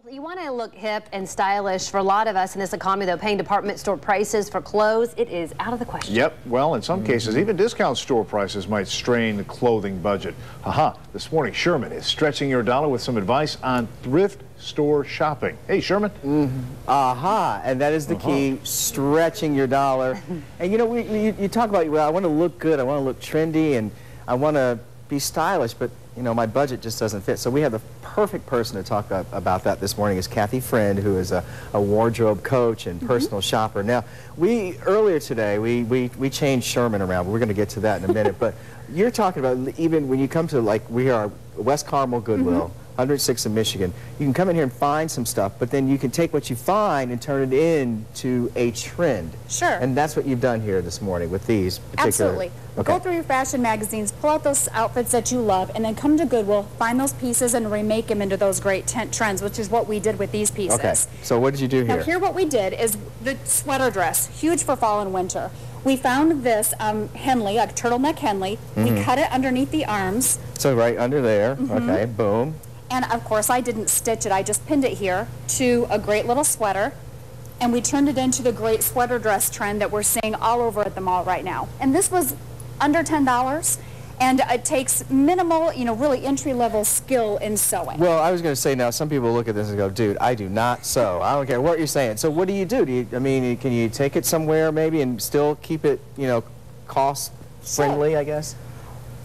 You want to look hip and stylish. For a lot of us in this economy, though, paying department store prices for clothes, it is out of the question. Yep. Well, in some cases, even discount store prices might strain the clothing budget. This morning, Sherman is stretching your dollar with some advice on thrift store shopping. Hey, Sherman. And that is the key, stretching your dollar. And you know, you talk about, well, I want to look good, I want to look trendy, and I want to be stylish, but you know, my budget just doesn't fit. So we have the perfect person to talk about that this morning is Kathy Friend, who is a wardrobe coach and personal shopper. Now, earlier today, we changed Sherman around. We're going to get to that in a minute. But you're talking about even when you come to, like, we are West Carmel Goodwill, 106 in Michigan. You can come in here and find some stuff, but then you can take what you find and turn it into a trend. Sure. And that's what you've done here this morning with these particular... Absolutely. Okay. Go through your fashion magazines, pull out those outfits that you love, and then come to Goodwill, find those pieces, and remake them into those great trends, which is what we did with these pieces. Okay. So what did you do here? Now, here what we did is the sweater dress, huge for fall and winter. We found this Henley, a turtleneck Henley. We cut it underneath the arms. So right under there. Okay, boom. And of course, I didn't stitch it. I just pinned it here to a great little sweater. And we turned it into the great sweater dress trend that we're seeing all over at the mall right now. And this was under $10. And it takes minimal, you know, really entry-level skill in sewing. Well, I was going to say, now, some people look at this and go, dude, I do not sew. I don't care what you're saying. So what do you do? I mean, can you take it somewhere maybe and still keep it, you know, cost-friendly, I guess?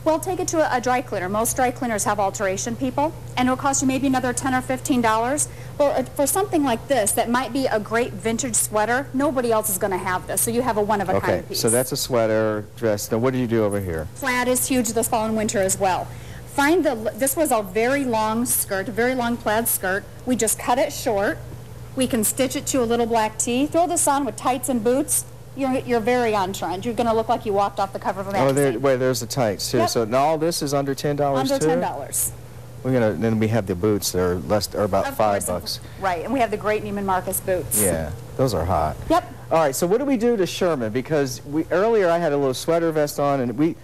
Well, take it to a dry cleaner. Most dry cleaners have alteration people, and it'll cost you maybe another $10 or $15. Well, for something like this, that might be a great vintage sweater, nobody else is going to have this, so you have a one-of-a-kind piece. So that's a sweater dress. Now, what did you do over here? Plaid is huge this fall and winter as well. This was a very long skirt, a very long plaid skirt. We just cut it short. We can stitch it to a little black tee. Throw this on with tights and boots. You're very on trend. You're going to look like you walked off the cover of a magazine. Oh, there's the tights too. Yep. So now all this is under $10 under too? $10. Then we have the boots that are about $5. Right, and we have the great Neiman Marcus boots. Yeah, those are hot. Yep. All right, so what do we do to Sherman? Because earlier I had a little sweater vest on, and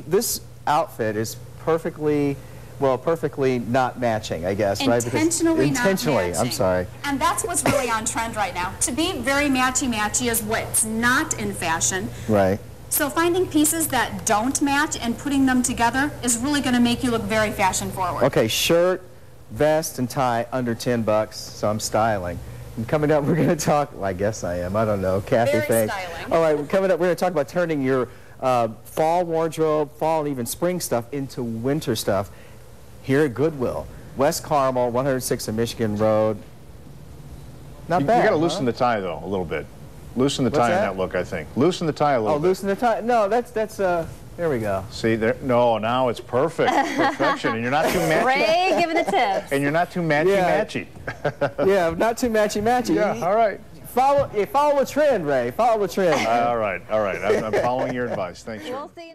this outfit is perfectly not matching, I guess, right? Intentionally not matching. I'm sorry. And that's what's really on trend right now. To be very matchy-matchy is what's not in fashion. Right. So finding pieces that don't match and putting them together is really going to make you look very fashion-forward. Okay, shirt, vest, and tie under $10, so I'm styling. And coming up, we're going to talk, well, I guess I am, I don't know, Kathy, very thanks. styling. All right, coming up, we're going to talk about turning your fall wardrobe, fall and even spring stuff into winter stuff here at Goodwill. West Carmel, 106 in Michigan Road. Not bad. You got to loosen the tie, though, a little bit. Loosen the tie in that look, I think. Loosen the tie a little bit. Oh, loosen the tie. No, that's there we go. See, no, now it's perfect. Perfection. And you're not too matchy. Ray giving the tips. And you're not too matchy-matchy. Yeah, not too matchy-matchy. Yeah, all right. Follow the trend, Ray. Follow the trend. All right. I'm following your advice. Thanks, Sherman. We'll see you